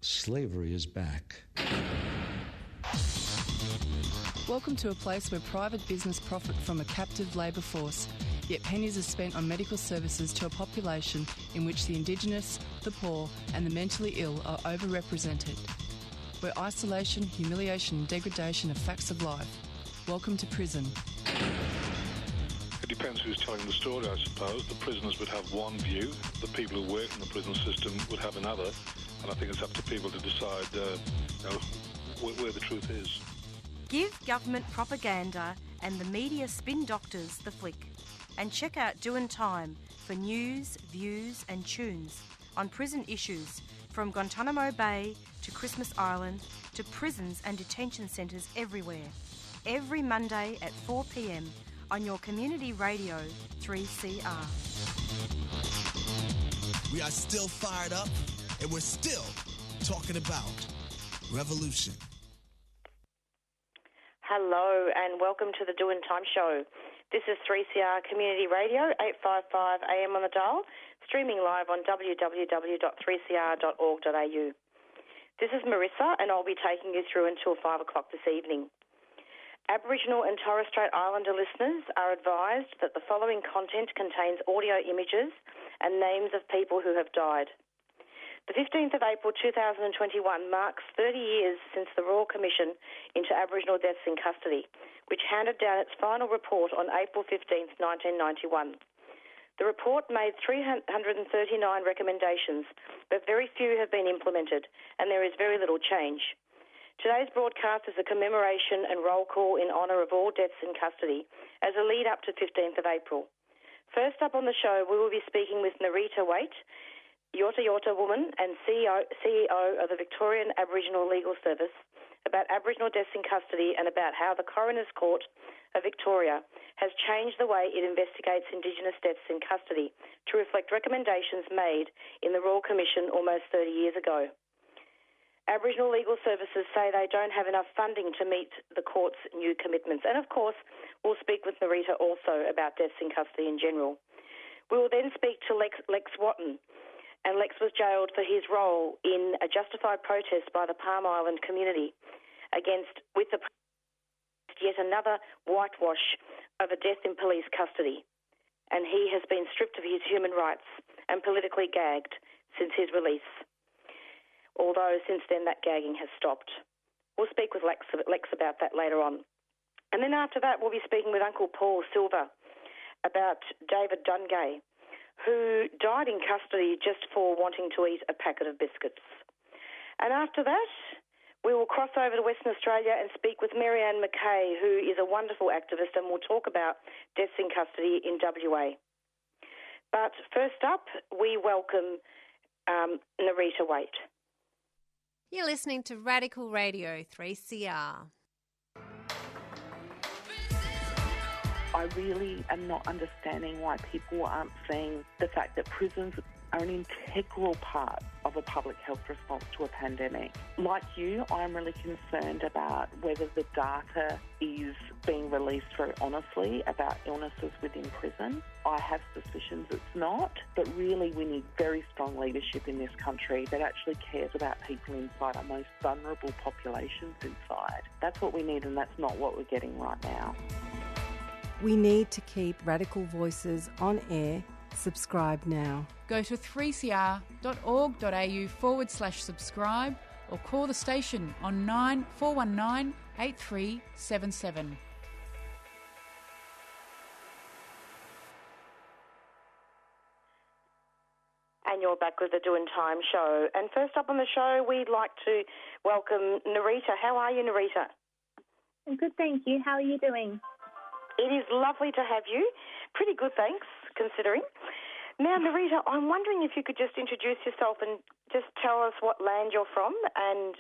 Slavery is back. Welcome to a place where private business profit from a captive labour force, yet pennies are spent on medical services to a population in which the Indigenous, the poor and the mentally ill are overrepresented. Where isolation, humiliation and degradation are facts of life. Welcome to prison. It depends who's telling the story, I suppose. The prisoners would have one view, the people who work in the prison system would have another, and I think it's up to people to decide where the truth is. Give government propaganda and the media spin doctors the flick. And check out Doin' Time for news, views and tunes on prison issues from Guantanamo Bay to Christmas Island to prisons and detention centres everywhere. Every Monday at 4 p.m. on your community radio 3CR. We are still fired up and we're still talking about revolution. Hello and welcome to the Doin' Time show. This is 3CR Community Radio, 855 AM on the dial, streaming live on www.3cr.org.au. This is Marisa and I'll be taking you through until 5 o'clock this evening. Aboriginal and Torres Strait Islander listeners are advised that the following content contains audio images and names of people who have died. The 15th of April 2021 marks 30 years since the Royal Commission into Aboriginal Deaths in Custody, which handed down its final report on April 15th, 1991. The report made 339 recommendations, but very few have been implemented, and there is very little change. Today's broadcast is a commemoration and roll call in honour of all deaths in custody as a lead up to 15th of April. First up on the show, we will be speaking with Nerita Waight, Yorta Yorta woman and CEO of the Victorian Aboriginal Legal Service, about Aboriginal deaths in custody and about how the Coroner's Court of Victoria has changed the way it investigates Indigenous deaths in custody to reflect recommendations made in the Royal Commission almost 30 years ago. Aboriginal legal services say they don't have enough funding to meet the court's new commitments. And of course, we'll speak with Nerita also about deaths in custody in general. We will then speak to Lex Wotton. And Lex was jailed for his role in a justified protest by the Palm Island community with yet another whitewash of a death in police custody. And he has been stripped of his human rights and politically gagged since his release. Although since then that gagging has stopped. We'll speak with Lex about that later on. And then after that we'll be speaking with Uncle Paul Siva about David Dungay, who died in custody just for wanting to eat a packet of biscuits. And after that, we will cross over to Western Australia and speak with Marianne Mackay, who is a wonderful activist, and we'll talk about deaths in custody in WA. But first up, we welcome Nerita Waight. You're listening to Radical Radio 3CR. I really am not understanding why people aren't seeing the fact that prisons are an integral part of a public health response to a pandemic. Like you, I'm really concerned about whether the data is being released very honestly about illnesses within prison. I have suspicions it's not, but really we need very strong leadership in this country that actually cares about people inside our most vulnerable populations inside. That's what we need, and that's not what we're getting right now. We need to keep radical voices on air. Subscribe now. Go to 3cr.org.au/subscribe or call the station on 9419 8377. And you're back with the Doin' Time show. And first up on the show, we'd like to welcome Nerita. How are you, Nerita? I'm good, thank you. How are you doing? It is lovely to have you. Pretty good, thanks, considering. Now, Nerita, I'm wondering if you could just introduce yourself and just tell us what land you're from and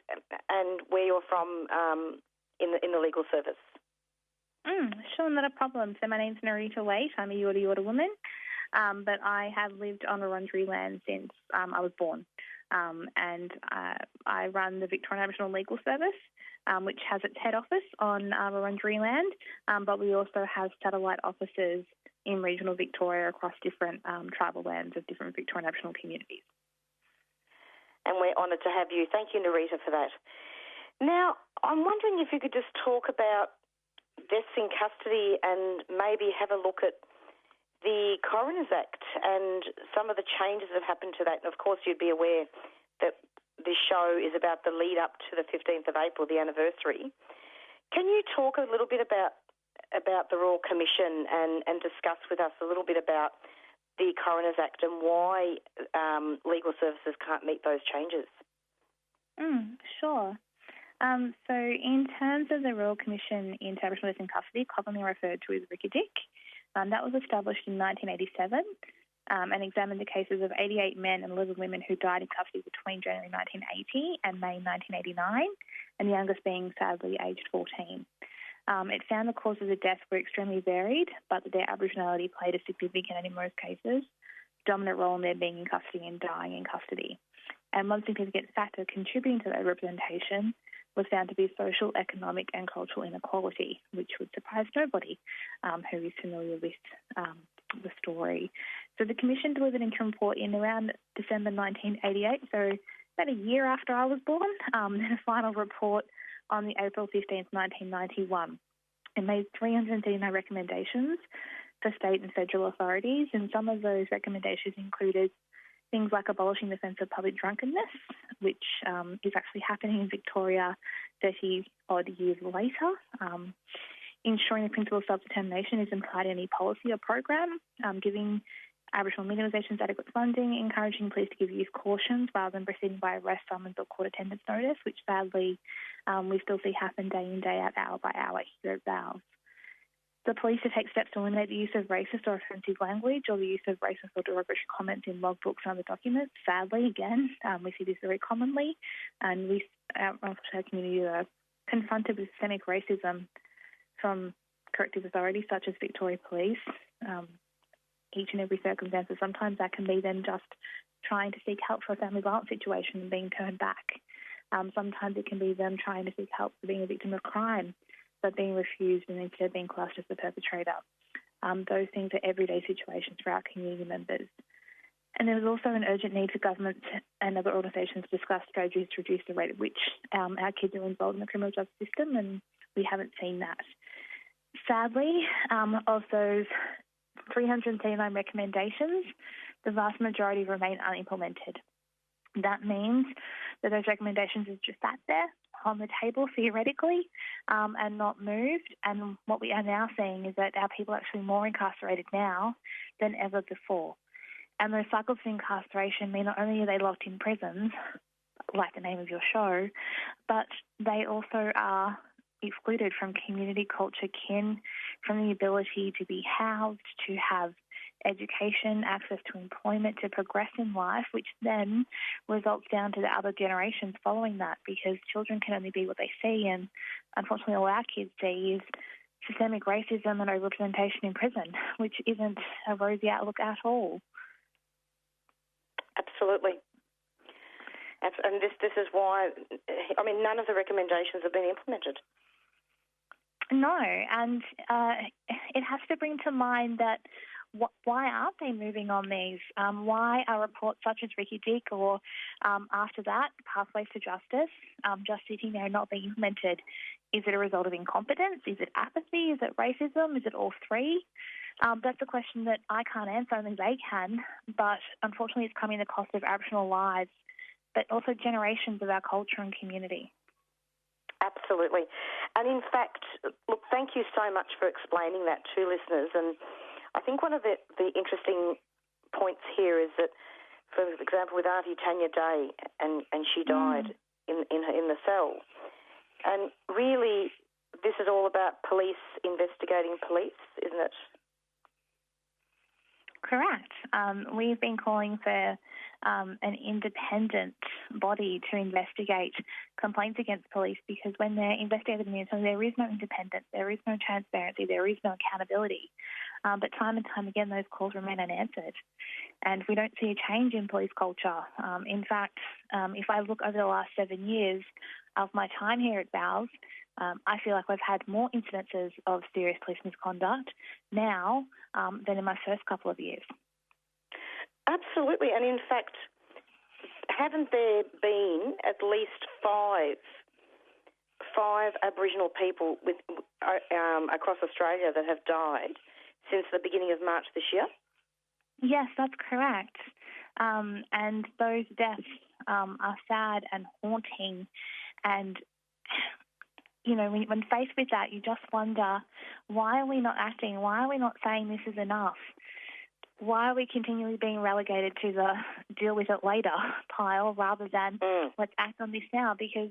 where you're from in the legal service. Sure, not a problem. So my name's Nerita Waight. I'm a Yorta Yorta woman, but I have lived on Wurundjeri land since I was born. And I run the Victorian Aboriginal Legal Service, which has its head office on Wurundjeri land, but we also have satellite offices in regional Victoria across different tribal lands of different Victorian Aboriginal communities. and we're honoured to have you. Thank you, Nerita, for that. Now, I'm wondering if you could just talk about deaths in custody and maybe have a look at the Coroner's Act and some of the changes that have happened to that. And, of course, you'd be aware that this show is about the lead up to the 15th of April, the anniversary. Can you talk a little bit about the Royal Commission and discuss with us a little bit about the Coroner's Act and why legal services can't meet those changes? Sure. So in terms of the Royal Commission into Aboriginal Deaths in Custody, commonly referred to as RICADIC, that was established in 1987 and examined the cases of 88 men and 11 women who died in custody between January 1980 and May 1989, and the youngest being sadly aged 14. It found the causes of death were extremely varied, but that their Aboriginality played a significant and, in most cases, dominant role in their being in custody and dying in custody. And one significant factor contributing to that representation was found to be social, economic and cultural inequality, which would surprise nobody who is familiar with the story. So the Commission delivered an interim report in around December 1988, so about a year after I was born, then a final report on the April 15th, 1991. It made 339 recommendations for state and federal authorities, and some of those recommendations included things like abolishing the offence of public drunkenness, which is actually happening in Victoria 30-odd years later, ensuring the principle of self-determination is implied in any policy or program, giving Aboriginal media organisations adequate funding, encouraging police to give youth cautions rather than proceeding by arrest, summons or court attendance notice, which sadly we still see happen day in, day out, hour by hour here at VALS. The police to take steps to eliminate the use of racist or offensive language or the use of racist or derogatory comments in logbooks and other documents. Sadly, again, we see this very commonly, and we, our community, are confronted with systemic racism from corrective authorities such as Victoria Police, each and every circumstance. Sometimes that can be them just trying to seek help for a family violence situation and being turned back. Sometimes it can be them trying to seek help for being a victim of crime, but being refused and instead being classed as the perpetrator. Those things are everyday situations for our community members. And there was also an urgent need for government and other organisations to discuss strategies to reduce the rate at which our kids are involved in the criminal justice system, and we haven't seen that. Sadly, of those 339 recommendations, the vast majority remain unimplemented. That means that those recommendations are just sat there on the table theoretically and not moved. And what we are now seeing is that our people are actually more incarcerated now than ever before. And those cycles of incarceration mean not only are they locked in prisons, like the name of your show, but they also are excluded from community, culture, kin, from the ability to be housed, to have education, access to employment, to progress in life, which then results down to the other generations following that, because children can only be what they see, and unfortunately all our kids see is systemic racism and overrepresentation in prison, which isn't a rosy outlook at all. Absolutely. And this is why, I mean, none of the recommendations have been implemented. No, and it has to bring to mind that why aren't they moving on these? Why are reports such as Ricky Dick or after that, Pathways to Justice, just sitting there and not being implemented? Is it a result of incompetence? Is it apathy? Is it racism? Is it all three? That's a question that I can't answer, only they can, but unfortunately it's coming at the cost of Aboriginal lives, but also generations of our culture and community. Absolutely. And in fact, look, thank you so much for explaining that to listeners. And I think one of the interesting points here is that, for example, with Auntie Tanya Day, and she died in the cell. And really, this is all about police investigating police, isn't it? Correct. We've been calling for an independent body to investigate complaints against police, because when they're investigated in the interim, there is no independence, there is no transparency, there is no accountability. But time and time again, those calls remain unanswered. And we don't see a change in police culture. In fact, if I look over the last 7 years of my time here at VALS, I feel like we've had more incidences of serious police misconduct now than in my first couple of years. Absolutely. And in fact, haven't there been at least five Aboriginal people across Australia that have died since the beginning of March this year? Yes, that's correct. And those deaths are sad and haunting. And, you know, when faced with that, you just wonder, why are we not acting? Why are we not saying this is enough? Why are we continually being relegated to the deal with it later pile rather than let's act on this now? Because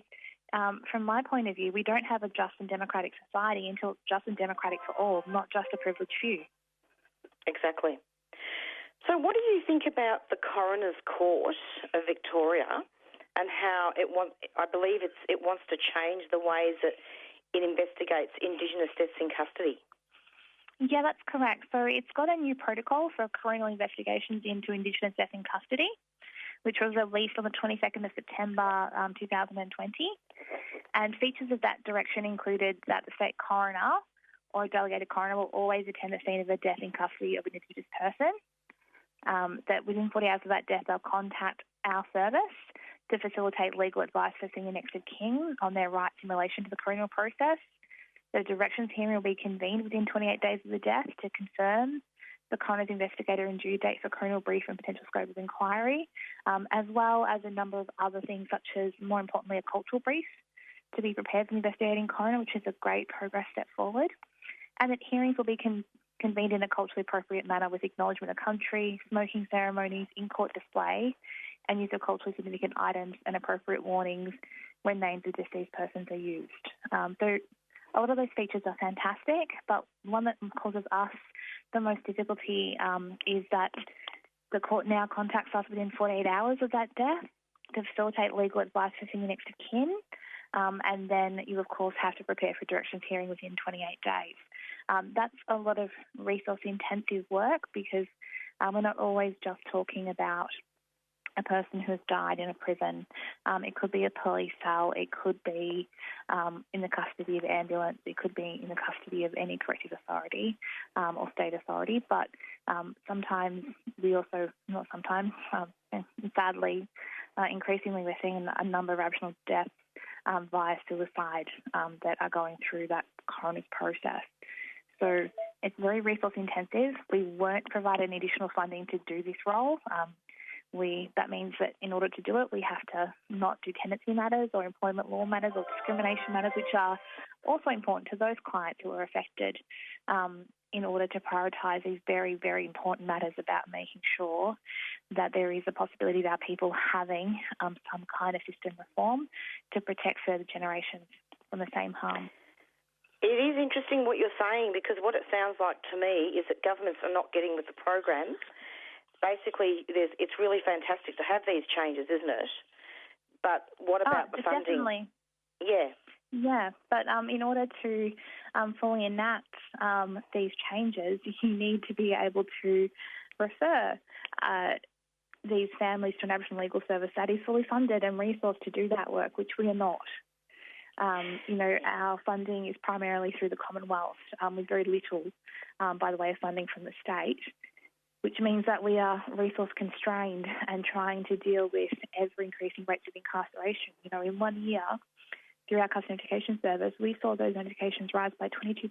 from my point of view, we don't have a just and democratic society until it's just and democratic for all, not just a privileged few. Exactly. So what do you think about the Coroner's Court of Victoria and how it wants to change the ways that it investigates Indigenous deaths in custody? Yeah, that's correct. So it's got a new protocol for coronial investigations into Indigenous death in custody, which was released on the 22nd of September 2020. And features of that direction included that the state coroner or a delegated coroner will always attend the scene of a death in custody of an Indigenous person, that within 40 hours of that death they'll contact our service to facilitate legal advice for senior next of kin on their rights in relation to the coronial process. The directions hearing will be convened within 28 days of the death to confirm the coroner's investigator and due date for coronial brief and potential scope of inquiry, as well as a number of other things such as, more importantly, a cultural brief to be prepared for the investigating coroner, which is a great progress step forward. And that hearings will be convened in a culturally appropriate manner with acknowledgement of country, smoking ceremonies, in-court display, and use of culturally significant items and appropriate warnings when names of deceased persons are used. So a lot of those features are fantastic, but one that causes us the most difficulty is that the court now contacts us within 48 hours of that death to facilitate legal advice for senior next of kin, and then you, of course, have to prepare for directions hearing within 28 days. That's a lot of resource-intensive work because we're not always just talking about a person who has died in a prison. It could be a police cell, it could be in the custody of an ambulance, it could be in the custody of any corrective authority or state authority, but sometimes we also, not sometimes, sadly, increasingly we're seeing a number of Aboriginal deaths via suicide that are going through that coroner's process. So it's very resource intensive. We weren't provided any additional funding to do this role. That means that in order to do it, we have to not do tenancy matters or employment law matters or discrimination matters, which are also important to those clients who are affected, in order to prioritise these very, very important matters about making sure that there is a possibility of our people having some kind of system reform to protect further generations from the same harm. It is interesting what you're saying, because what it sounds like to me is that governments are not getting with the programs. Basically, it's really fantastic to have these changes, isn't it? But what about the funding? Definitely. Yeah. Yeah, but in order to fully enact these changes, you need to be able to refer these families to an Aboriginal Legal Service that is fully funded and resourced to do that work, which we are not. Our funding is primarily through the Commonwealth, with very little by the way of funding from the state, which means that we are resource constrained and trying to deal with ever-increasing rates of incarceration. In 1 year, through our custody notification service, we saw those notifications rise by 22%.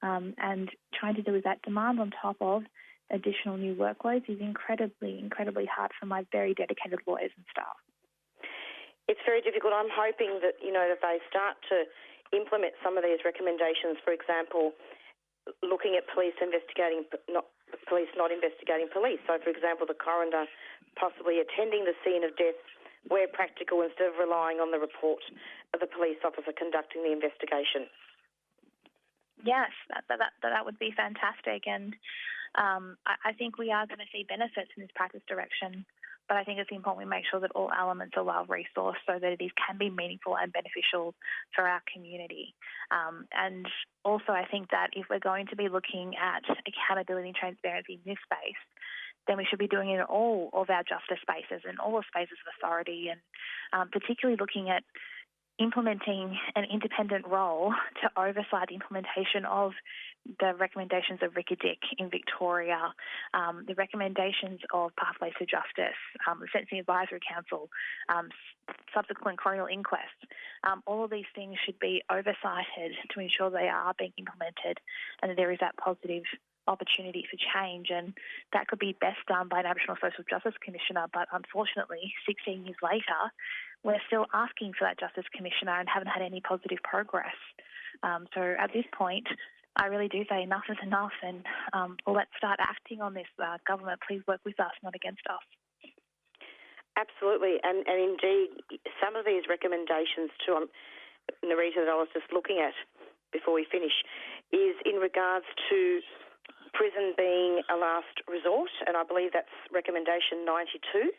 And trying to deal with that demand on top of additional new workloads is incredibly, incredibly hard for my very dedicated lawyers and staff. It's very difficult. I'm hoping that, that they start to implement some of these recommendations. For example, looking at police not investigating police. So, for example, the coroner possibly attending the scene of death where practical, instead of relying on the report of the police officer conducting the investigation. Yes, that would be fantastic, and I think we are going to see benefits in this practice direction. But I think it's important we make sure that all elements are well resourced so that it can be meaningful and beneficial for our community. And also I think that if we're going to be looking at accountability and transparency in this space, then we should be doing it in all of our justice spaces and all the spaces of authority, and particularly looking at implementing an independent role to oversight the implementation of the recommendations of Ricky Dick in Victoria, the recommendations of Pathways to Justice, the Sentencing Advisory Council, subsequent coronial inquests. All of these things should be oversighted to ensure they are being implemented and that there is that positive opportunity for change, and that could be best done by an Aboriginal Social Justice Commissioner, but unfortunately 16 years later we're still asking for that Justice Commissioner and haven't had any positive progress. So at this point I really do say enough is enough, and let's start acting on this. Government, please work with us, not against us. Absolutely, and indeed some of these recommendations too, Nerita, that I was just looking at before we finish, is in regards to prison being a last resort, and I believe that's recommendation 92,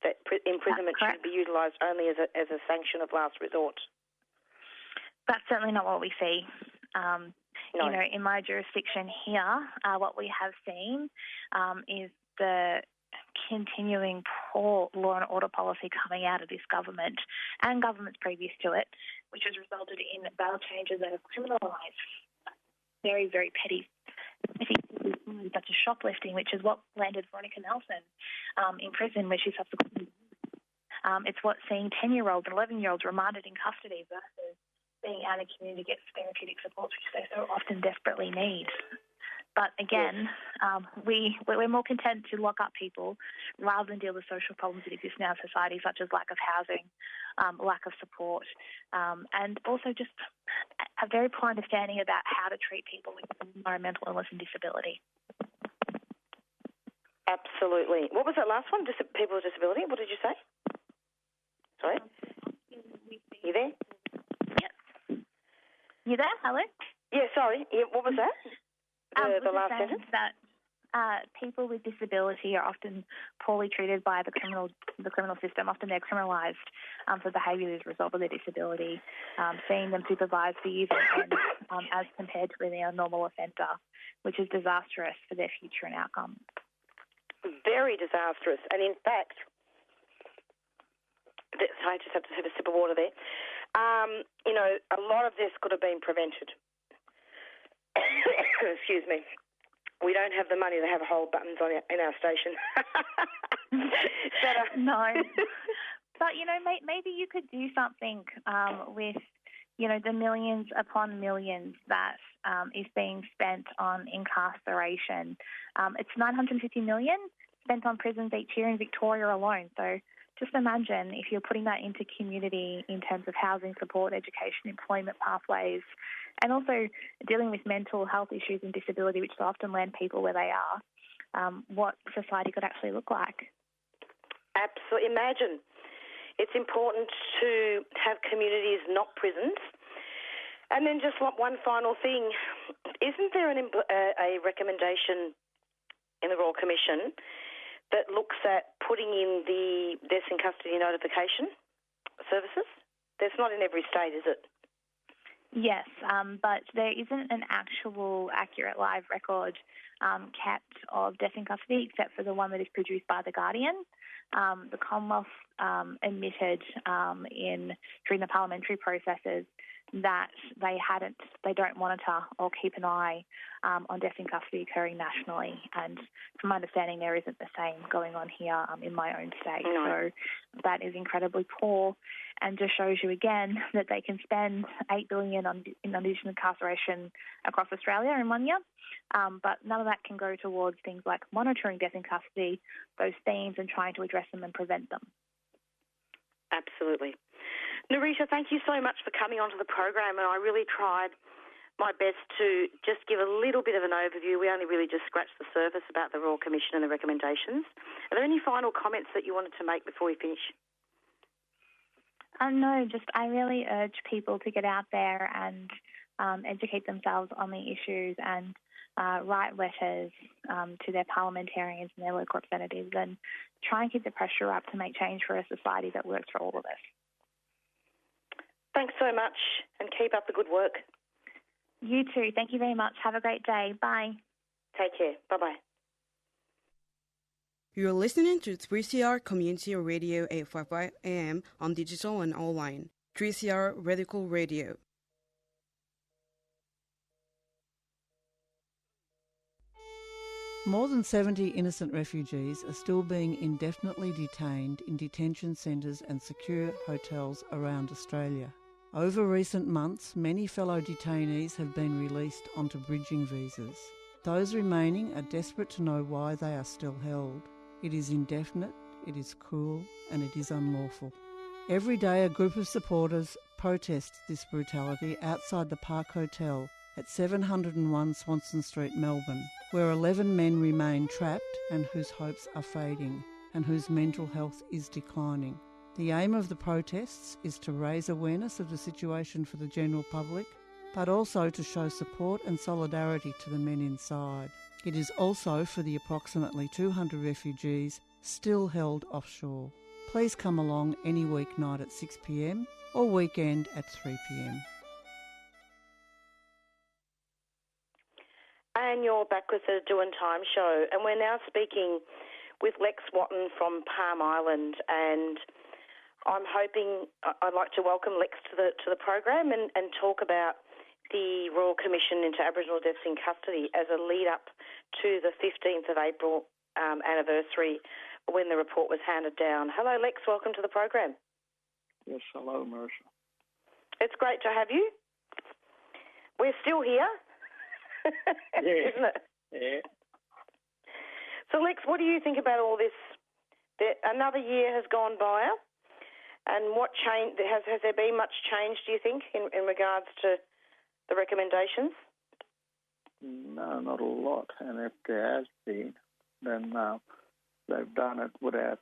that imprisonment should be utilised only as a sanction of last resort. That's certainly not what we see. No. You know, in my jurisdiction here, what we have seen is the continuing poor law and order policy coming out of this government and governments previous to it, which has resulted in bail changes that have criminalised very, very petty things such as shoplifting, which is what landed Veronica Nelson in prison, where she subsequently it's what's seeing 10-year-olds and 11-year-olds remanded in custody versus being out in the community to get therapeutic support, which they so often desperately need. But again, we're more content to lock up people rather than deal with social problems that exist in our society, such as lack of housing, lack of support, and also just a very poor understanding about how to treat people with environmental illness and disability. Absolutely. What was that last one? People with disability? What did you say? Sorry? You there? Yes. You there? Hello? Yeah, sorry. Yeah, what was that? The last sentence? That people with disability are often poorly treated by the criminal system. Often they're criminalised for behaviour as a result of their disability, seeing them supervised for years and as compared to when they're a normal offender, which is disastrous for their future and outcome. Very disastrous. And in fact, I just have to have a sip of water there. You know, a lot of this could have been prevented. Excuse me. We don't have the money to have hold buttons in our station. No. But, you know, maybe you could do something with, you know, the millions upon millions that is being spent on incarceration. It's $950 million spent on prisons each year in Victoria alone. So just imagine if you're putting that into community in terms of housing support, education, employment pathways, and also dealing with mental health issues and disability, which often land people where they are, what society could actually look like. Absolutely. Imagine. It's important to have communities, not prisons. And then just one final thing. Isn't there a recommendation in the Royal Commission that looks at putting in the deaths in custody notification services? That's not in every state, is it? Yes, but there isn't an actual accurate live record kept of death in custody except for the one that is produced by The Guardian. The Commonwealth admitted during the parliamentary processes that they don't monitor or keep an eye on death in custody occurring nationally. And from my understanding, there isn't the same going on here in my own state. No. So that is incredibly poor and just shows you again that they can spend $8 billion in Indigenous incarceration across Australia in 1 year, but none of that can go towards things like monitoring death in custody, those themes, and trying to address them and prevent them. Absolutely. Nerita, thank you so much for coming onto the program, and I really tried my best to just give a little bit of an overview. We only really just scratched the surface about the Royal Commission and the recommendations. Are there any final comments that you wanted to make before we finish? No, just I really urge people to get out there and educate themselves on the issues and write letters to their parliamentarians and their local representatives and try and keep the pressure up to make change for a society that works for all of us. Thanks so much and keep up the good work. You too. Thank you very much. Have a great day. Bye. Take care. Bye-bye. You're listening to 3CR Community Radio 855 AM on digital and online. 3CR Radical Radio. More than 70 innocent refugees are still being indefinitely detained in detention centres and secure hotels around Australia. Over recent months, many fellow detainees have been released onto bridging visas. Those remaining are desperate to know why they are still held. It is indefinite, it is cruel, and it is unlawful. Every day a group of supporters protest this brutality outside the Park Hotel at 701 Swanston Street, Melbourne, where 11 men remain trapped and whose hopes are fading and whose mental health is declining. The aim of the protests is to raise awareness of the situation for the general public, but also to show support and solidarity to the men inside. It is also for the approximately 200 refugees still held offshore. Please come along any weeknight at 6 p.m. or weekend at 3 p.m. And you're back with the Doing Time show, and we're now speaking with Lex Wotton from Palm Island, and I'm hoping I'd like to welcome Lex to the program and talk about the Royal Commission into Aboriginal Deaths in Custody as a lead-up to the 15th of April anniversary when the report was handed down. Hello, Lex. Welcome to the program. Yes, hello, Marisa. It's great to have you. We're still here, yeah. Isn't it? Yeah. So, Lex, what do you think about all this? Another year has gone by, and what change has there been much change, do you think, in regards to the recommendations? No, not a lot. And if there has been, then they've done it without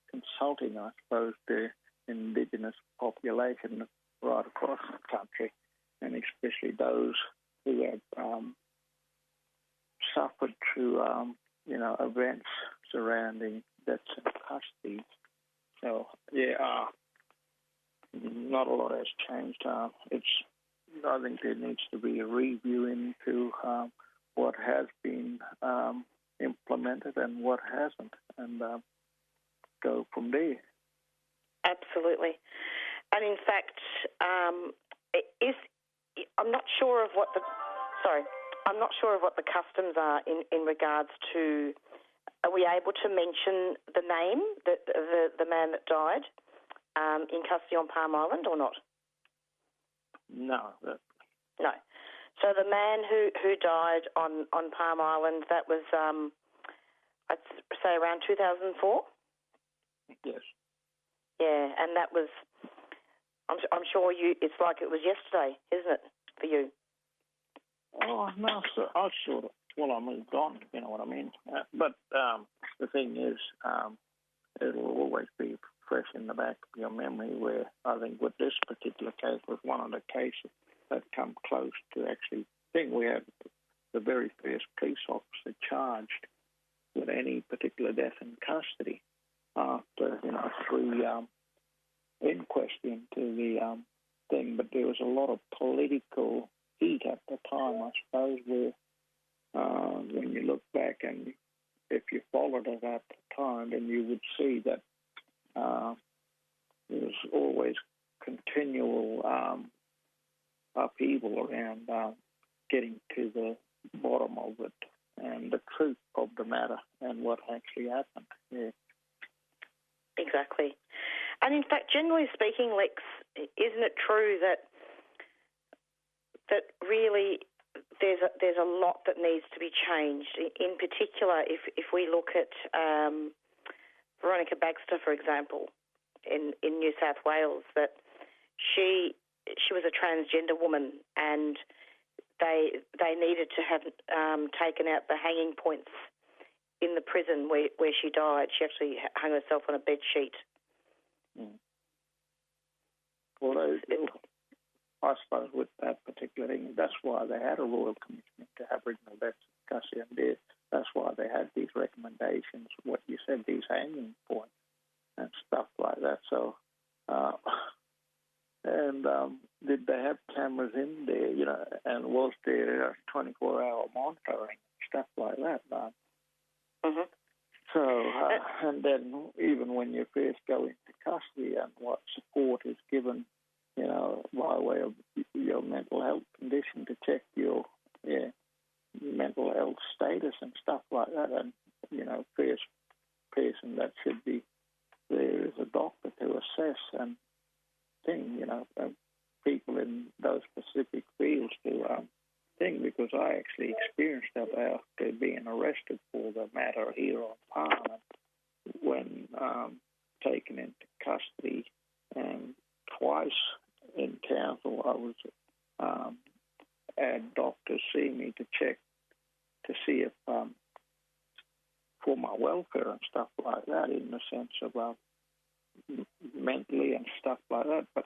consulting, I suppose, the Indigenous population right across the country, and especially those who have suffered through, events surrounding deaths in custody. So, yeah, not a lot has changed. I think there needs to be a review into what has been implemented and what hasn't, and go from there. Absolutely. And in fact, I'm not sure of what the customs are in regards to. Are we able to mention the name, the man that died in custody on Palm Island, or not? No. No. So the man who died on Palm Island, that was, I'd say around 2004? Yes. Yeah, and that was, I'm sure it's like it was yesterday, isn't it, for you? Oh, no, I sort of, I moved on, you know what I mean? But the thing is, it'll always be fresh in the back of your memory, where I think with this particular case was one of the cases that come close to actually, I think we had the very first police officer charged with any particular death in custody after, 3 inquests into the thing. But there was a lot of political heat at the time, I suppose, where when you look back and if you followed it at the time, then you would see that there was always continual upheaval around getting to the bottom of it and the truth of the matter and what actually happened. Yeah. Exactly. And in fact, generally speaking, Lex, isn't it true that really there's a lot that needs to be changed? In particular, if we look at Veronica Baxter, for example, in New South Wales, that she was a transgender woman, and they needed to have taken out the hanging points in the prison where she died. She actually hung herself on a bed sheet. Mm. Well, I suppose with that particular thing, that's why they had a Royal Commission to Aboriginal Deaths in Custody, and that's why they had these recommendations, what you said, these hanging points and stuff like that. So, did they have cameras in there, and was there 24-hour monitoring, stuff like that? Mm-hmm. So, and then even when you first go into custody and what support is given, by way of your mental health condition to check your mental health status and stuff like that, and, first person that should be there is a doctor to assess and people in those specific fields to because I actually experienced that after being arrested for the matter here on Parliament when taken into custody, and twice in council I was had doctors see me to check to see if for my welfare and stuff like that, in the sense of mentally and stuff like that. But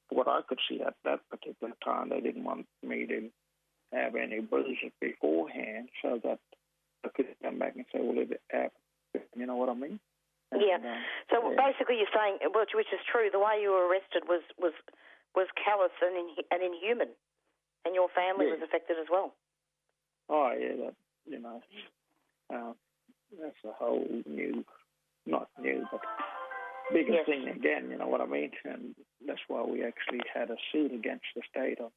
what I could see at that particular time, they didn't want me to have any bruises beforehand, so that I could come back and say, well, if it happened, you know what I mean? And, so basically you're saying, which is true, the way you were arrested was callous and inhuman, and your family was affected as well. Oh, yeah, that's a whole not new, but bigger thing again, you know what I mean? And that's why we actually had a suit against the state on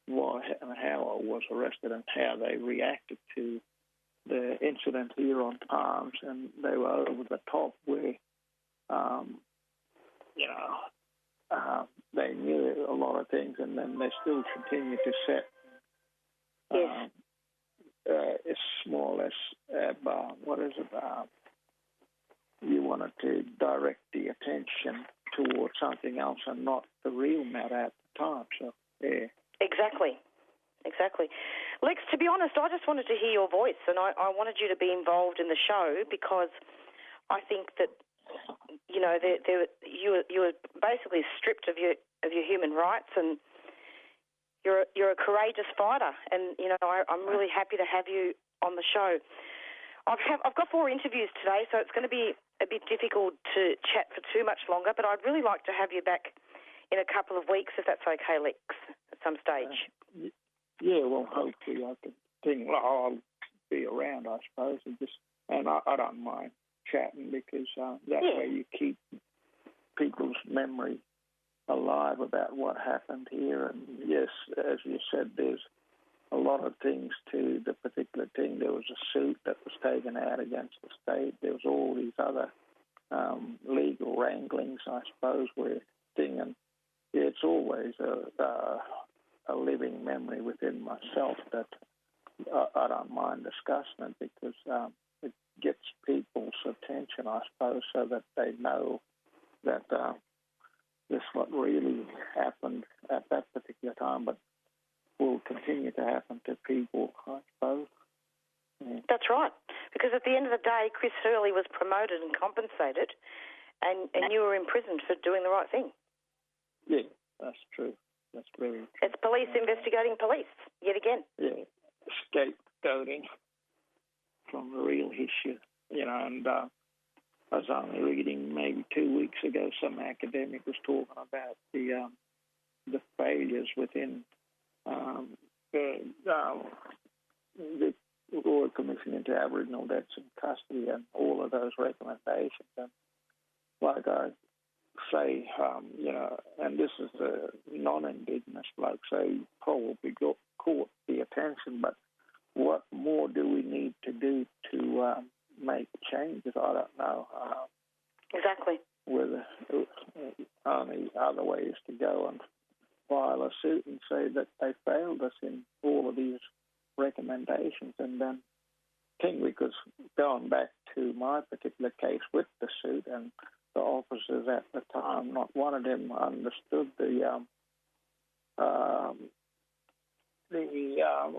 why and how I was arrested and how they reacted to the incident here on Palms, and they were over the top where, they knew a lot of things, and then they still continue to set it's more or less, what is it? You wanted to direct the attention towards something else and not the real matter at the time. So, yeah. Exactly. Lex, to be honest, I just wanted to hear your voice, and I wanted you to be involved in the show because I think that, you were basically stripped of your human rights, and you're a courageous fighter, and I'm really happy to have you on the show. I've got 4 interviews today, so it's going to be a bit difficult to chat for too much longer, but I'd really like to have you back in a couple of weeks, if that's okay, Lex, at some stage. Well, hopefully I can I'll be around, I suppose, and I don't mind chatting because that way you keep people's memory alive about what happened here. And yes, as you said, there's a lot of things to the particular thing. There was a suit that was taken out against the state. There was all these other legal wranglings, I suppose, and it's always a living memory within myself that I don't mind discussing it because it gets people's attention, I suppose, so that they know that this is what really happened at that particular time, but will continue to happen to people, I suppose. Yeah. That's right, because at the end of the day, Chris Hurley was promoted and compensated, and you were imprisoned for doing the right thing. Yeah, that's true. That's very true. It's police investigating police, yet again. Yeah, scapegoating from the real issue, and I was only reading maybe 2 weeks ago, some academic was talking about the failures within the Royal Commission into Aboriginal Deaths in Custody and all of those recommendations. And like I say, and this is a non-Indigenous bloke, so he probably caught the attention, but what more do we need to do to make changes? I don't know. Exactly. Whether only other way is to go and file a suit and say that they failed us in all of these recommendations, and then because going back to my particular case with the suit and the officers at the time, not one of them understood the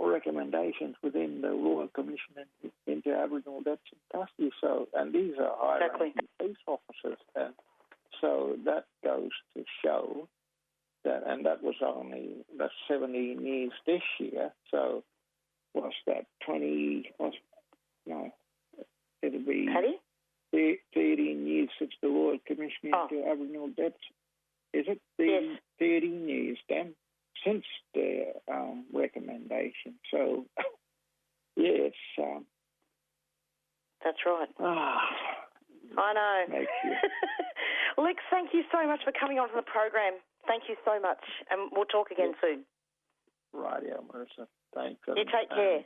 recommendations within the Royal Commission into Aboriginal Deaths in Custody. So, and these are high-ranking police officers, and so that goes to show that, and that was only 17 years this year. So, what's that? 20? It'll be 13 years since the Royal Commission into Aboriginal Deaths. Is it 13 years then since the recommendation? So, it's That's right. I know. Thank you. Lex, thank you so much for coming on to the program. Thank you so much, and we'll talk again soon. Right, yeah, Marisa. Thanks. You take care.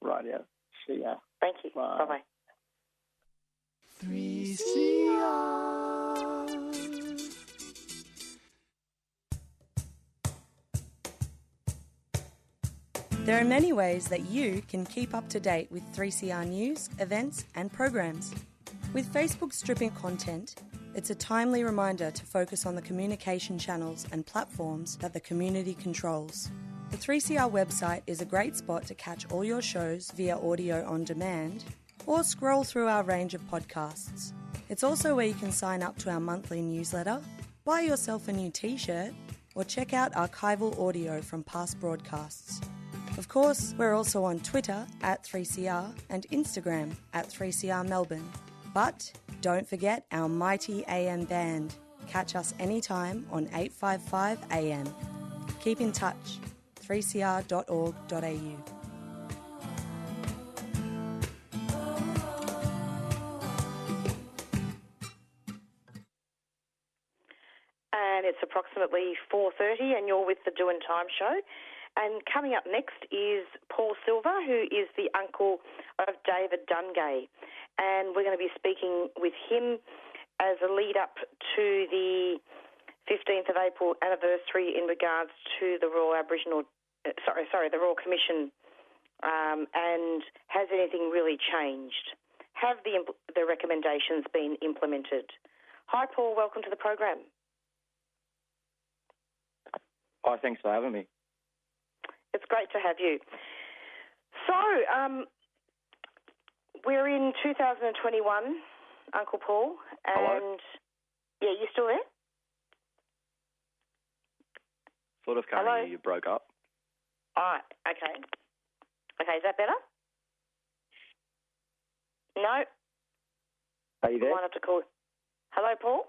Right, yeah. See ya. Thank you. Bye. Bye-bye. 3CR. There are many ways that you can keep up to date with 3CR news, events and programs. With Facebook stripping content, it's a timely reminder to focus on the communication channels and platforms that the community controls. The 3CR website is a great spot to catch all your shows via audio on demand or scroll through our range of podcasts. It's also where you can sign up to our monthly newsletter, buy yourself a new t-shirt or check out archival audio from past broadcasts. Of course, we're also on Twitter at 3CR and Instagram at 3CR Melbourne. But don't forget our mighty AM band. Catch us anytime on 855 AM. Keep in touch. 3cr.org.au. And it's approximately 4:30 and you're with the Doing Time show. And coming up next is Paul Siva, who is the uncle of David Dungay. And we're going to be speaking with him as a lead-up to the 15th of April anniversary in regards to the Royal the Royal Commission, and has anything really changed? Have the recommendations been implemented? Hi, Paul. Welcome to the program. Hi, thanks for having me. It's great to have you. So, we're in 2021, Uncle Paul, and Hello? Yeah, you still there? Sort of can't Hello? hear you, broke up. All right, okay. Okay, is that better? No? Are you there? I might have to call. Hello, Paul?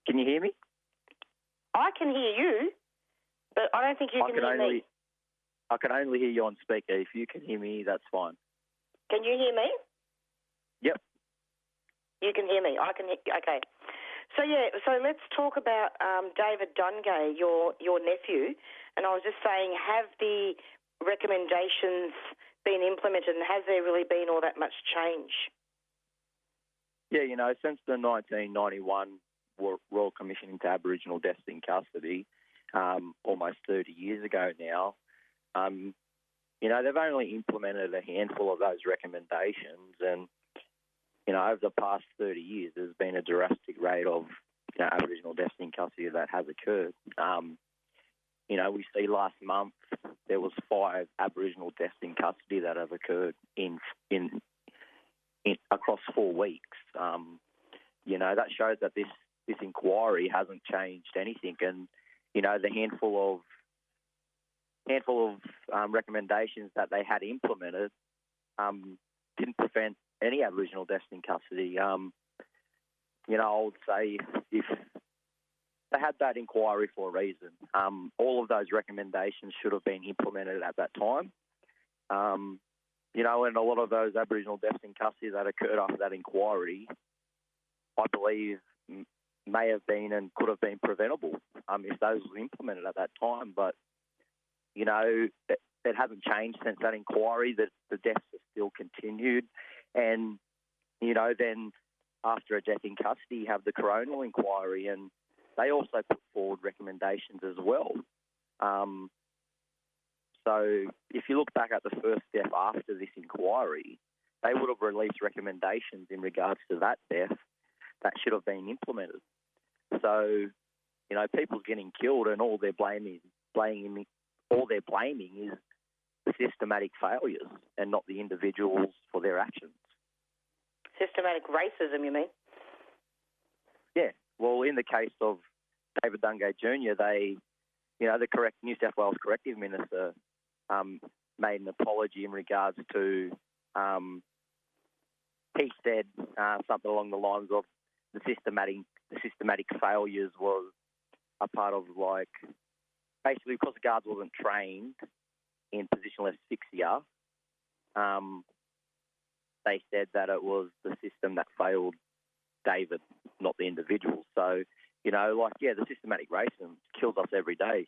Can you hear me? I can hear you, but I don't think you can hear me. I can only hear you on speaker. If you can hear me, that's fine. Can you hear me? Yep. You can hear me. I can hear. Okay. So let's talk about David Dungay, your nephew. And I was just saying, have the recommendations been implemented, and has there really been all that much change? Yeah, since the 1991 Royal Commission into Aboriginal Deaths in Custody, almost 30 years ago now, they've only implemented a handful of those recommendations, and over the past 30 years, there's been a drastic rate of Aboriginal deaths in custody that has occurred. We see last month there was 5 Aboriginal deaths in custody that have occurred in across 4 weeks. That shows that this inquiry hasn't changed anything, and the handful of recommendations that they had implemented didn't prevent any Aboriginal deaths in custody. I would say if they had that inquiry for a reason, all of those recommendations should have been implemented at that time. And a lot of those Aboriginal deaths in custody that occurred after that inquiry, I believe, may have been and could have been preventable if those were implemented at that time. But it hasn't changed since that inquiry. The deaths are still continued. And, then after a death in custody, you have the Coroner inquiry, and they also put forward recommendations as well. So if you look back at the first death after this inquiry, they would have released recommendations in regards to that death that should have been implemented. So, people's getting killed, and all they're blaming is the systematic failures and not the individuals for their actions. Systematic racism, you mean? Yeah. Well, in the case of David Dungay Jr., the New South Wales Corrective Minister made an apology in regards to, he said something along the lines of the systematic failures was a part of, basically because the guards wasn't trained in positional asphyxia, they said that it was the system that failed David, not the individual. So, the systematic racism kills us every day.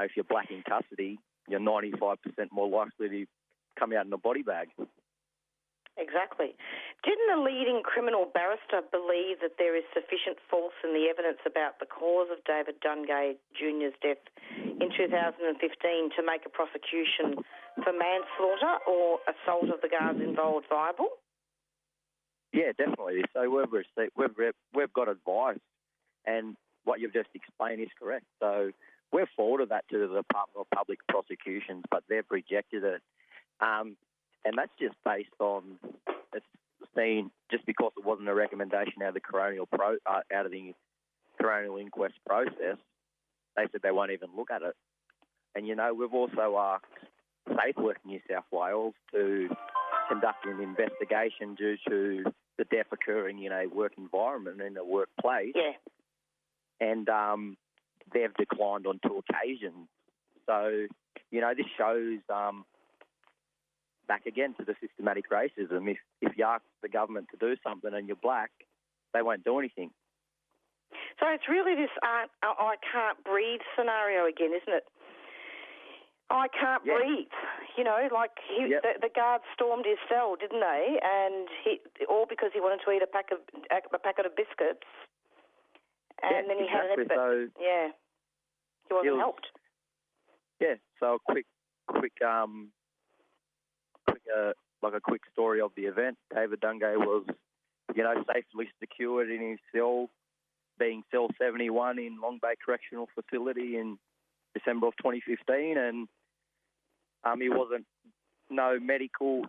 If you're black in custody, you're 95% more likely to come out in a body bag. Exactly. Didn't a leading criminal barrister believe that there is sufficient force in the evidence about the cause of David Dungay Jr.'s death in 2015 to make a prosecution for manslaughter or assault of the guards involved viable? Yeah, definitely. So we've got advice, and what you've just explained is correct. So we've forwarded that to the Department of Public Prosecutions, but they've rejected it. And that's just based on just because it wasn't a recommendation out of the coronial inquest process. They said they won't even look at it. And we've also asked SafeWork New South Wales to conduct an investigation due to the death occurring in a work environment, in a workplace. Yeah. And they've declined on 2 occasions. So, this shows back again to the systematic racism. If you ask the government to do something and you're black, they won't do anything. So it's really this I can't breathe scenario again, isn't it? I can't breathe. The guards stormed his cell, didn't they? And all because he wanted to eat a packet of biscuits. And then he had an episode. He wasn't helped. Yeah. So a quick story of the event. David Dungay was, safely secured in his cell, being cell 71 in Long Bay Correctional Facility in December of 2015, and there wasn't no medical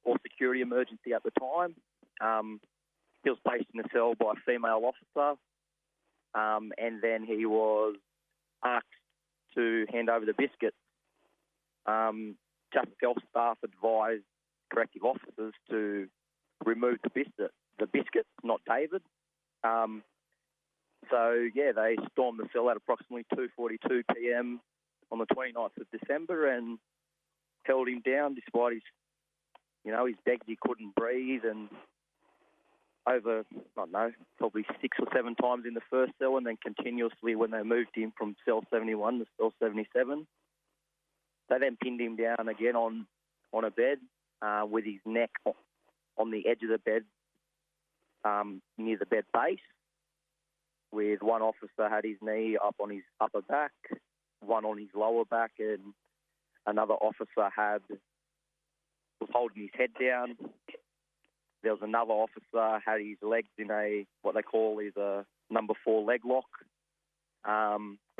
or security emergency at the time. He was placed in a cell by a female officer, and then he was asked to hand over the biscuits. Justice Health staff advised corrective officers to remove the biscuits, not David. They stormed the cell at approximately 2:42 p.m. on the 29th of December and held him down despite his begged he couldn't breathe, and over, probably 6 or 7 times in the first cell, and then continuously when they moved him from cell 71 to cell 77. They then pinned him down again on a bed with his neck on the edge of the bed near the bed base, with one officer had his knee up on his upper back, one on his lower back, and another officer was holding his head down. There was another officer had his legs in what they call is a number 4 leg lock.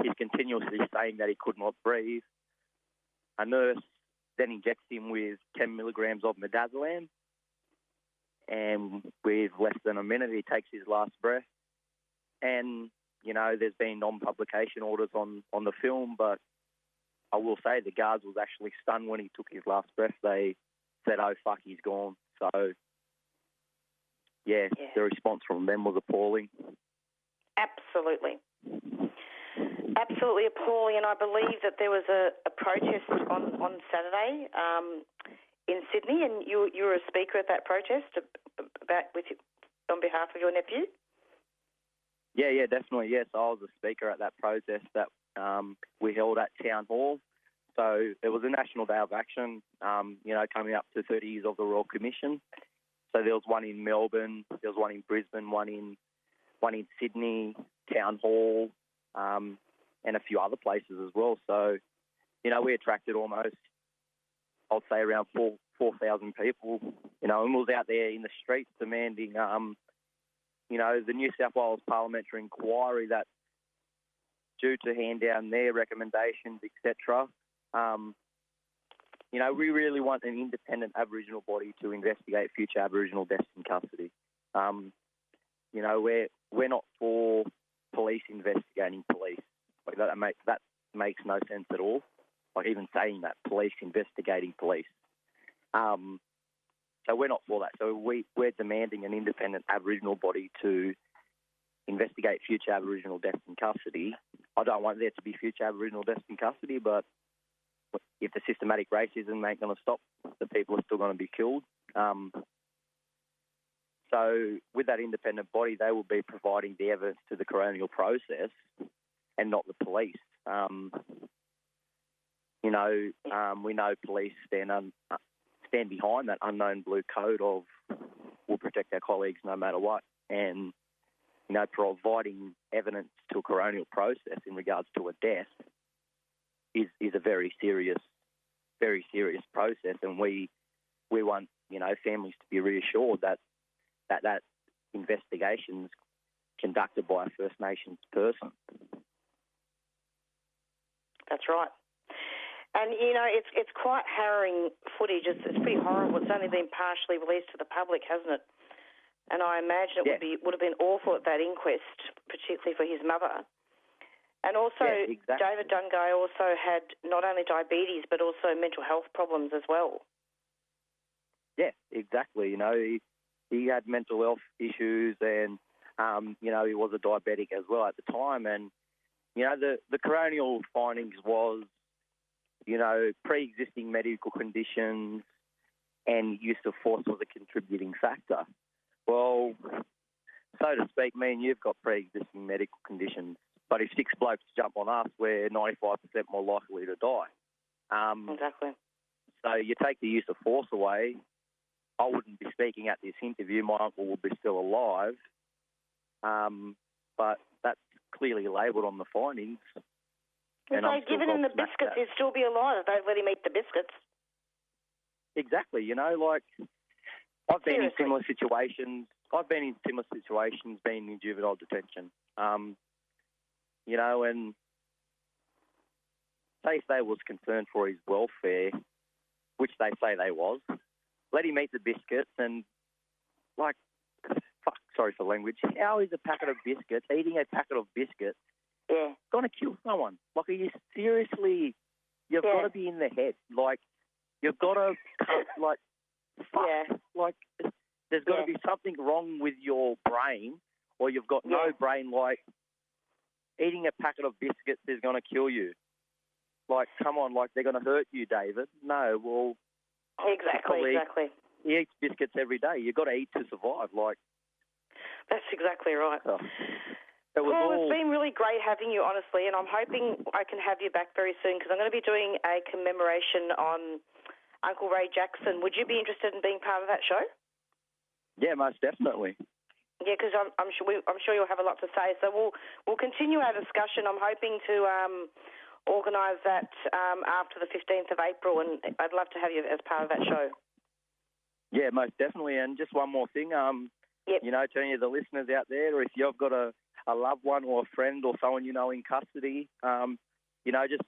He's continuously saying that he could not breathe. A nurse then injects him with 10 milligrams of midazolam, and with less than a minute, he takes his last breath. And, there's been non-publication orders on the film, but I will say the guards was actually stunned when he took his last breath. They said, "Oh, fuck, he's gone." So, the response from them was appalling. Absolutely. Absolutely appalling, and I believe that there was a protest on Saturday in Sydney, and you were a speaker at that protest on behalf of your nephew? Yeah, definitely, yes. I was a speaker at that protest that we held at Town Hall. So it was a National Day of Action, coming up to 30 years of the Royal Commission. So there was one in Melbourne, there was one in Brisbane, one in Sydney, Town Hall, and a few other places as well. So, we attracted almost, I'd say, around 4,000 people, and we was out there in the streets demanding, the New South Wales Parliamentary Inquiry that due to hand down their recommendations, etc. We really want an independent Aboriginal body to investigate future Aboriginal deaths in custody. We're not for police investigating police. Like that makes no sense at all. Like even saying that, police investigating police. So we're not for that. So we're demanding an independent Aboriginal body to investigate future Aboriginal deaths in custody. I don't want there to be future Aboriginal deaths in custody, but if the systematic racism ain't going to stop, the people are still going to be killed. So with that independent body, they will be providing the evidence to the coronial process and not the police. We know police stand behind that unknown blue code of we'll protect our colleagues no matter what. And, providing evidence to a coronial process in regards to a death is a very serious process. And we want, families to be reassured that investigation's conducted by a First Nations person. That's right. And, it's quite harrowing footage. It's pretty horrible. It's only been partially released to the public, hasn't it? And I imagine it would have been awful at that inquest, particularly for his mother. And also, exactly. David Dungay also had not only diabetes but also mental health problems as well. Yeah, exactly. He had mental health issues and, he was a diabetic as well at the time. And, the coronial findings was, pre-existing medical conditions and use of force was a contributing factor. Well, so to speak, me and you've got pre-existing medical conditions, but if 6 blokes jump on us, we're 95% more likely to die. Exactly. So you take the use of force away, I wouldn't be speaking at this interview. My uncle would be still alive, but that's clearly labelled on the findings. If they'd given him the biscuits, he'd still be alive if they'd let him eat the biscuits. Exactly, I've been in similar situations. Being in juvenile detention. And say if they was concerned for his welfare, which they say they was, let him eat the biscuits and, sorry for language, how is a packet of biscuits, eating a packet of biscuits, going to kill someone? Are you seriously, you've got to be in the head. You've got to, there's got to be something wrong with your brain, or you've got no brain, eating a packet of biscuits is going to kill you. Come on, they're going to hurt you, David. No, well... Exactly. He eats biscuits every day. You've got to eat to survive. That's exactly right. Paul, it's been really great having you, honestly, and I'm hoping I can have you back very soon because I'm going to be doing a commemoration on Uncle Ray Jackson. Would you be interested in being part of that show? Yeah, most definitely. Yeah, because I'm sure you'll have a lot to say. So we'll continue our discussion. I'm hoping to organise that after the 15th of April, and I'd love to have you as part of that show. Yeah, most definitely. And just one more thing, to any of the listeners out there, if you've got a loved one or a friend or someone in custody, just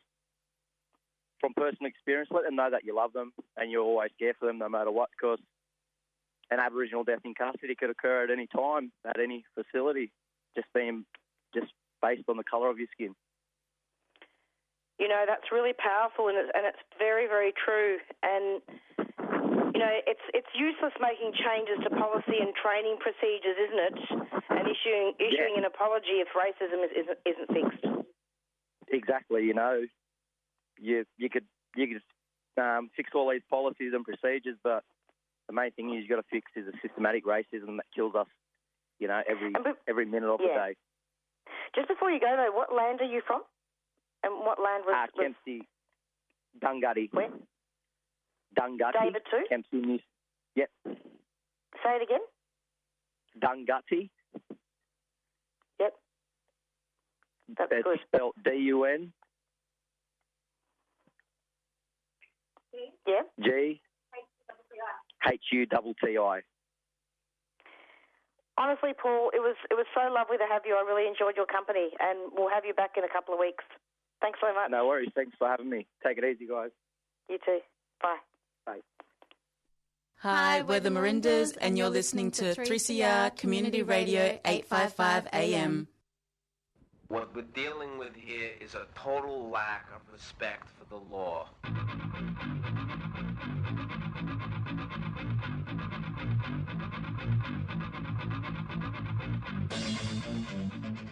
from personal experience, let them know that you love them and you'll always care for them no matter what, because an Aboriginal death in custody could occur at any time, at any facility, just based on the colour of your skin. That's really powerful, and it's very, very true. And it's useless making changes to policy and training procedures, isn't it? And issuing an apology if racism isn't fixed. Exactly. You could fix all these policies and procedures, but the main thing you've got to fix is the systematic racism that kills us, every minute of the day. Just before you go, though, what land are you from? And what land was... Kempsey, Dungutty. Where? Dungutty. David too? Kempsey, yep. Say it again? Dungutty. Yep. That's it's good. Spelled D-U-N. Yeah. G. H-U-T-T-I. Honestly, Paul, it was so lovely to have you. I really enjoyed your company, and we'll have you back in a couple of weeks. Thanks so much. No worries. Thanks for having me. Take it easy, guys. You too. Bye. Bye. Hi, we're the Marindas, and you're listening to 3CR Community Radio 855 AM. What we're dealing with here is a total lack of respect for the law.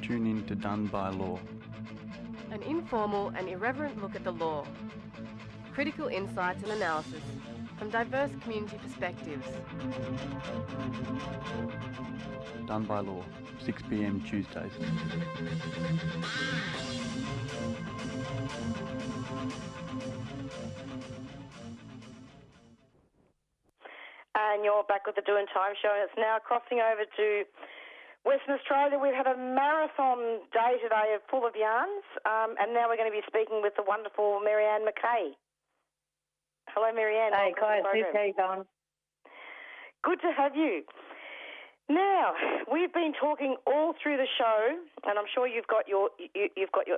Tune in to Done by Law. An informal and irreverent look at the law. Critical insights and analysis from diverse community perspectives. Done by law, 6 p.m. Tuesdays. And you're back with the Doing Time show, and it's now crossing over to Western Australia. We've had a marathon day today full of yarns, and now we're going to be speaking with the wonderful Marianne Mackay. Hello, Marianne. Hey, guys. How you going? Good to have you. Now, we've been talking all through the show, and I'm sure you've got your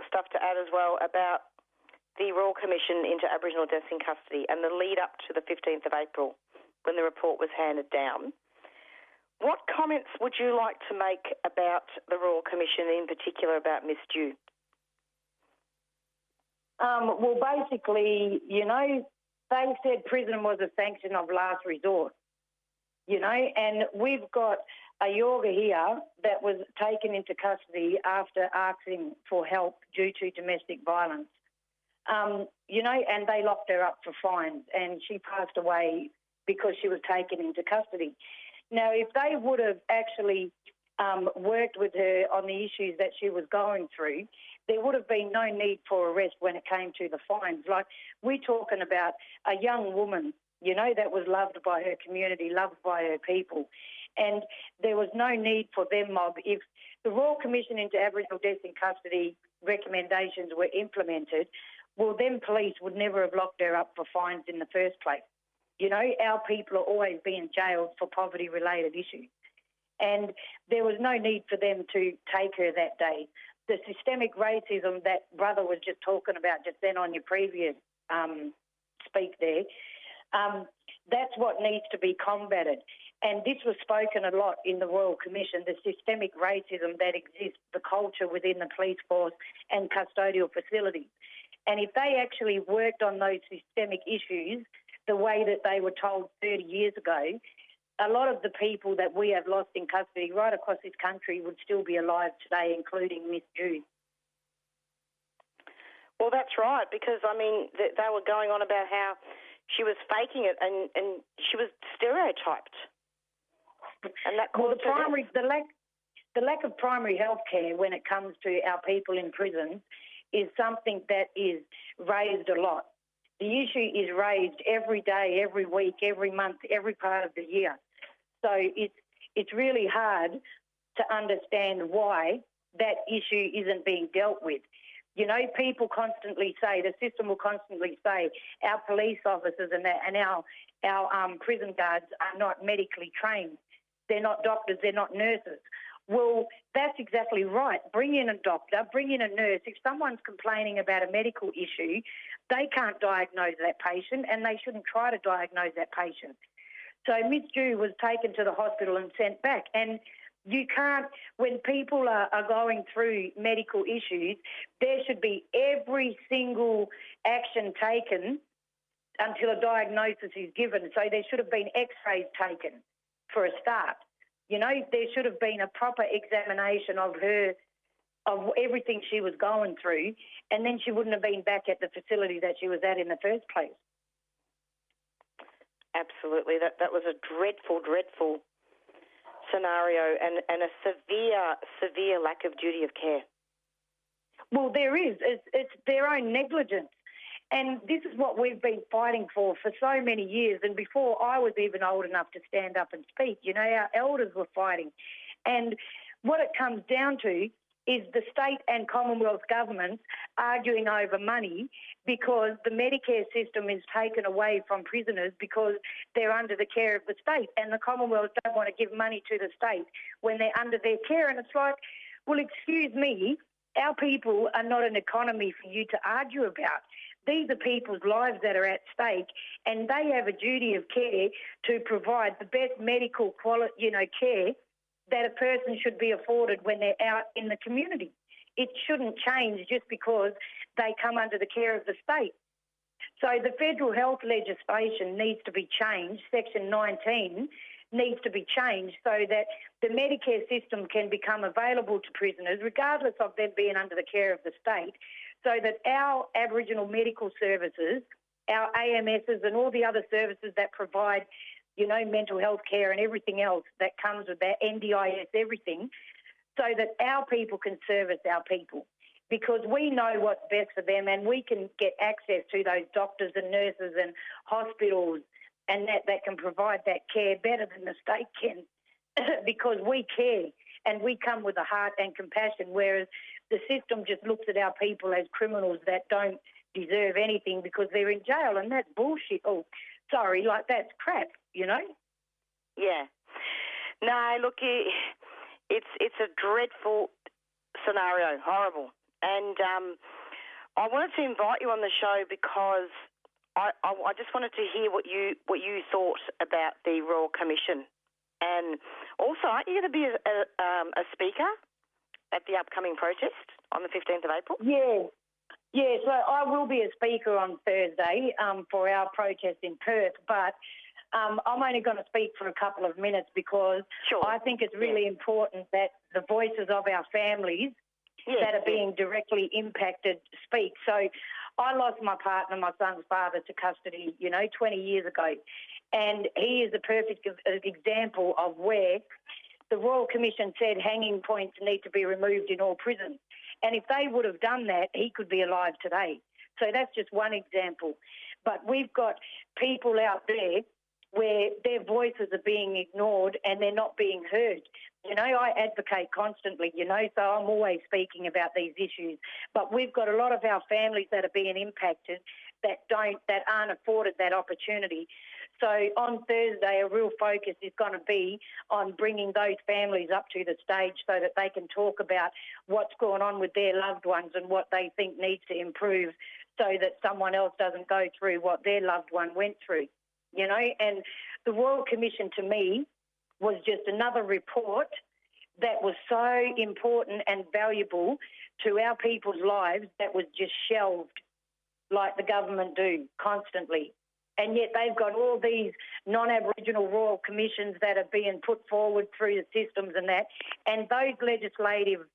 stuff to add as well about the Royal Commission into Aboriginal Deaths in Custody and the lead up to the 15th of April when the report was handed down. What comments would you like to make about the Royal Commission, in particular about Ms Dhu? Well, basically, they said prison was a sanction of last resort, and we've got a Yorga here that was taken into custody after asking for help due to domestic violence, and they locked her up for fines, and she passed away because she was taken into custody. Now, if they would have actually worked with her on the issues that she was going through, there would have been no need for arrest when it came to the fines. Like, we're talking about a young woman, that was loved by her community, loved by her people, and there was no need for them mob. If the Royal Commission into Aboriginal Deaths in Custody recommendations were implemented, well, then police would never have locked her up for fines in the first place. Our people are always being jailed for poverty-related issues. And there was no need for them to take her that day. The systemic racism that brother was just talking about just then on your previous speak there, that's what needs to be combated. And this was spoken a lot in the Royal Commission, the systemic racism that exists, the culture within the police force and custodial facilities. And if they actually worked on those systemic issues the way that they were told 30 years ago, a lot of the people that we have lost in custody right across this country would still be alive today, including Ms Dhu. Well, that's right, because, they were going on about how she was faking it and she was stereotyped. And that caused the lack of primary health care when it comes to our people in prison is something that is raised a lot. The issue is raised every day, every week, every month, every part of the year. So it's really hard to understand why that issue isn't being dealt with. People constantly say, the system will constantly say, our police officers and our prison guards are not medically trained. They're not doctors, they're not nurses. Well, that's exactly right. Bring in a doctor, bring in a nurse. If someone's complaining about a medical issue, they can't diagnose that patient and they shouldn't try to diagnose that patient. So Ms Dhu was taken to the hospital and sent back. And you can't, when people are going through medical issues, there should be every single action taken until a diagnosis is given. So there should have been x-rays taken for a start. There should have been a proper examination of her, of everything she was going through, and then she wouldn't have been back at the facility that she was at in the first place. Absolutely. That was a dreadful, dreadful scenario and a severe lack of duty of care. Well, there is. It's their own negligence. And this is what we've been fighting for so many years. And before I was even old enough to stand up and speak, our elders were fighting. And what it comes down to is the state and Commonwealth governments arguing over money because the Medicare system is taken away from prisoners because they're under the care of the state, and the Commonwealth don't want to give money to the state when they're under their care. And it's like, well, excuse me, our people are not an economy for you to argue about. These are people's lives that are at stake, and they have a duty of care to provide the best medical quality, care that a person should be afforded when they're out in the community. It shouldn't change just because they come under the care of the state. So the federal health legislation needs to be changed. Section 19 needs to be changed so that the Medicare system can become available to prisoners, regardless of them being under the care of the state, so that our Aboriginal medical services our AMSs and all the other services that provide, you know, mental health care and everything else that comes with that, NDIS, everything, so that our people can service our people. Because we know what's best for them and we can get access to those doctors and nurses and hospitals and that can provide that care better than the state can because we care and we come with a heart and compassion, whereas the system just looks at our people as criminals that don't deserve anything because they're in jail, and that's bullshit. Oh, sorry, like that's crap, you know? Yeah. No, look, it's a dreadful scenario, horrible. And I wanted to invite you on the show because I just wanted to hear what you thought about the Royal Commission. And also, aren't you going to be a speaker at the upcoming protest on the 15th of April? Yeah, so I will be a speaker on Thursday for our protest in Perth, but I'm only going to speak for a couple of minutes because I think it's really important that the voices of our families that are being directly impacted speak. So I lost my partner, my son's father, to custody, 20 years ago. And he is a perfect example of where the Royal Commission said hanging points need to be removed in all prisons. And if they would have done that, he could be alive today. So that's just one example. But we've got people out there where their voices are being ignored and they're not being heard. I advocate constantly, so I'm always speaking about these issues. But we've got a lot of our families that are being impacted that aren't afforded that opportunity. So on Thursday, a real focus is going to be on bringing those families up to the stage so that they can talk about what's going on with their loved ones and what they think needs to improve so that someone else doesn't go through what their loved one went through, And the Royal Commission, to me, was just another report that was so important and valuable to our people's lives that was just shelved like the government do constantly. And yet they've got all these non-Aboriginal Royal Commissions that are being put forward through the systems and that, and those legislative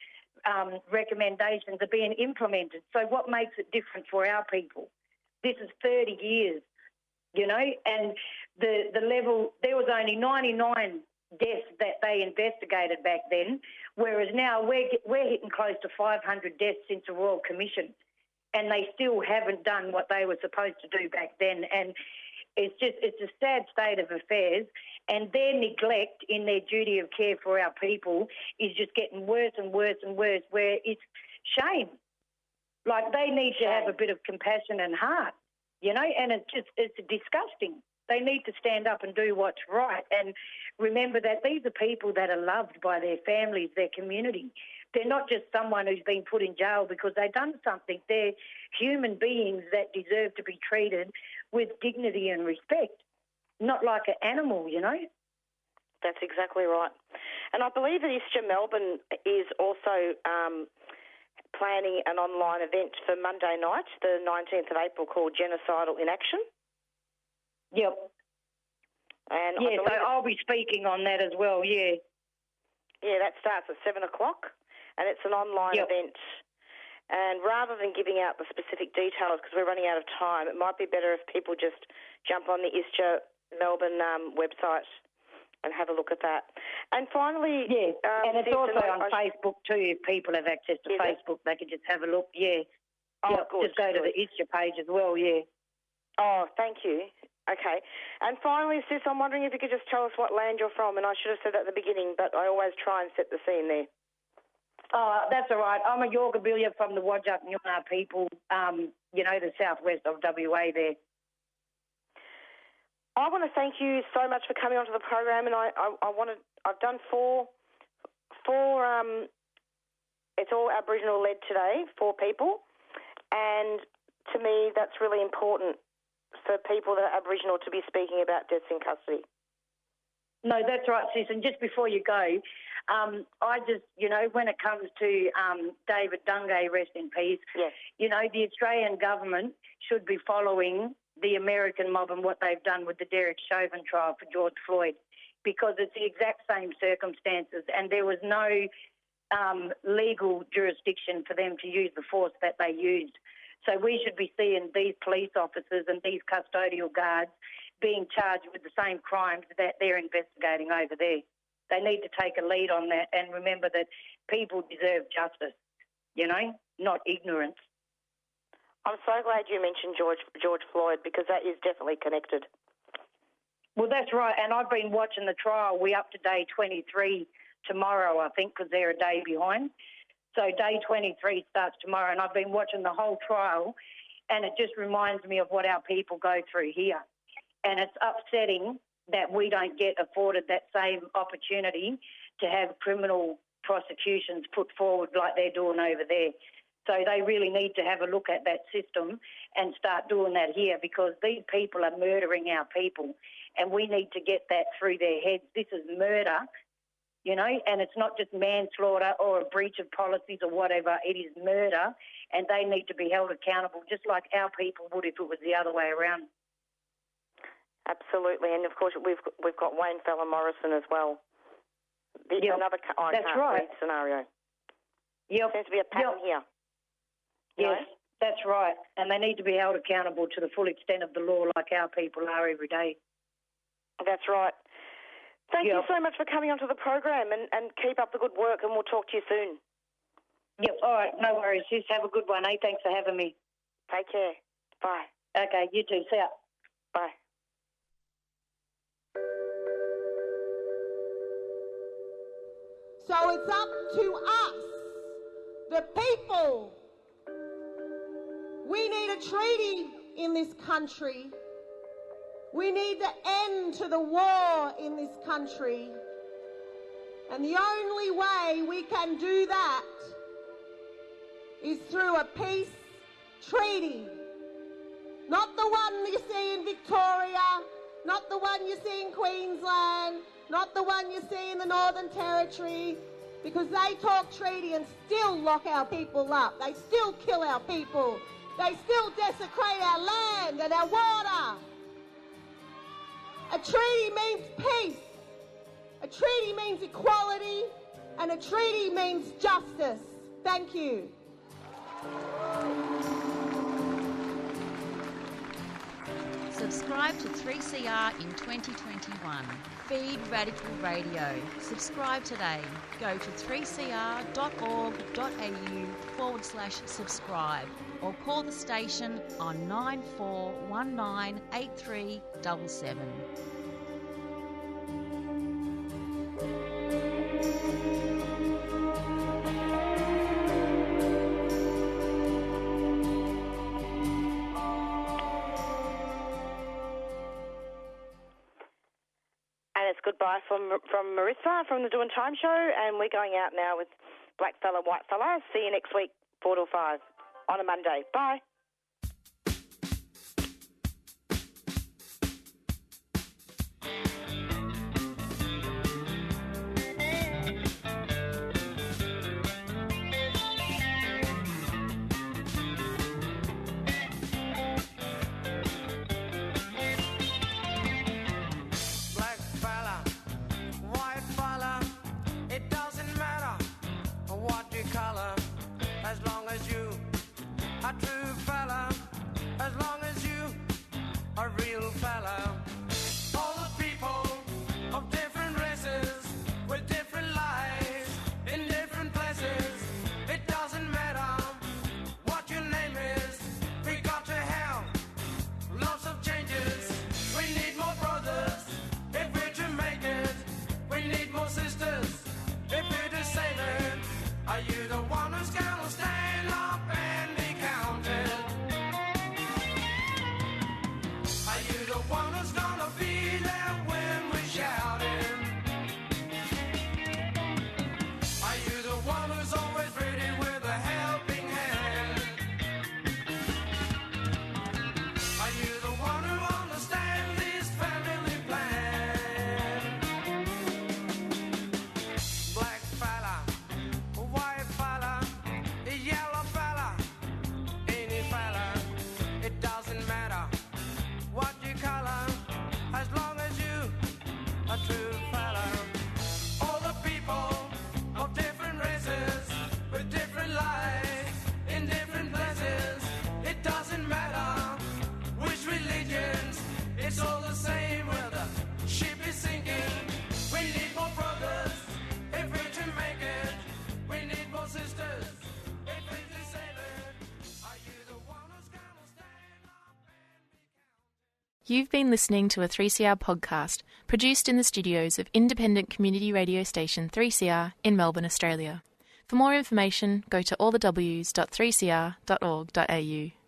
recommendations are being implemented. So what makes it different for our people? This is 30 years, and the level, there was only 99 deaths that they investigated back then, whereas now we're hitting close to 500 deaths since the Royal Commission, and they still haven't done what they were supposed to do back then. And it's a sad state of affairs, and their neglect in their duty of care for our people is just getting worse and worse and worse, where it's shame. Like, they need to have a bit of compassion and heart, and it's disgusting. They need to stand up and do what's right and remember that these are people that are loved by their families, their community. They're not just someone who's been put in jail because they've done something. They're human beings that deserve to be treated with dignity and respect, not like an animal, That's exactly right. And I believe that ISJA Melbourne is also planning an online event for Monday night, the 19th of April, called Genocidal in Action. Yep. And so I'll be speaking on that as well, yeah. Yeah, that starts at 7 o'clock, and it's an online event. And rather than giving out the specific details, because we're running out of time, it might be better if people just jump on the ISJA Melbourne website and have a look at that. And finally... Yeah, and it's also on Facebook too. If people have access to Facebook, they can just have a look, yeah. Oh, good. Just go to the ISJA page as well, yeah. Oh, thank you. Okay. And finally, Sis, I'm wondering if you could just tell us what land you're from. And I should have said that at the beginning, but I always try and set the scene there. Oh, that's all right. I'm a Yorgabilia from the Whadjuk Noongar people, the southwest of WA there. I want to thank you so much for coming onto the program, and I've done four it's all Aboriginal led today, 4 people, and to me that's really important for people that are Aboriginal to be speaking about deaths in custody. No, that's right, Sis. And just before you go, I just, when it comes to David Dungay, rest in peace, the Australian government should be following the American mob and what they've done with the Derek Chauvin trial for George Floyd, because it's the exact same circumstances and there was no legal jurisdiction for them to use the force that they used. So we should be seeing these police officers and these custodial guards being charged with the same crimes that they're investigating over there. They need to take a lead on that and remember that people deserve justice, not ignorance. I'm so glad you mentioned George Floyd, because that is definitely connected. Well, that's right, and I've been watching the trial. We're up to day 23 tomorrow, I think, because they're a day behind. So day 23 starts tomorrow, and I've been watching the whole trial, and it just reminds me of what our people go through here. And it's upsetting that we don't get afforded that same opportunity to have criminal prosecutions put forward like they're doing over there. So they really need to have a look at that system and start doing that here, because these people are murdering our people, and we need to get that through their heads. This is murder, and it's not just manslaughter or a breach of policies or whatever. It is murder, and they need to be held accountable just like our people would if it was the other way around. Absolutely, and of course we've got Wayne Fella Morrison as well. Another read scenario. Yep. Seems to be a pattern here. Yes, that's right, and they need to be held accountable to the full extent of the law like our people are every day. That's right. Thank you so much for coming onto the program, and keep up the good work, and we'll talk to you soon. Yep, all right, no worries. Just have a good one, eh? Thanks for having me. Take care. Bye. Okay, you too. See ya. Bye. So it's up to us, the people. We need a treaty in this country. We need the end to the war in this country. And the only way we can do that is through a peace treaty. Not the one you see in Victoria, not the one you see in Queensland, not the one you see in the Northern Territory, because they talk treaty and still lock our people up. They still kill our people. They still desecrate our land and our water. A treaty means peace. A treaty means equality. And a treaty means justice. Thank you. Subscribe to 3CR in 2021. Feed Radical Radio. Subscribe today. Go to 3cr.org.au/subscribe or call the station on 94198377. Goodbye from Marisa from the Doing Time Show, and we're going out now with Black Fella, White Fella. See you next week, 4 till 5 on a Monday. Bye. As long as you are true You've been listening to a 3CR podcast produced in the studios of independent community radio station 3CR in Melbourne, Australia. For more information, go to allthews.3cr.org.au.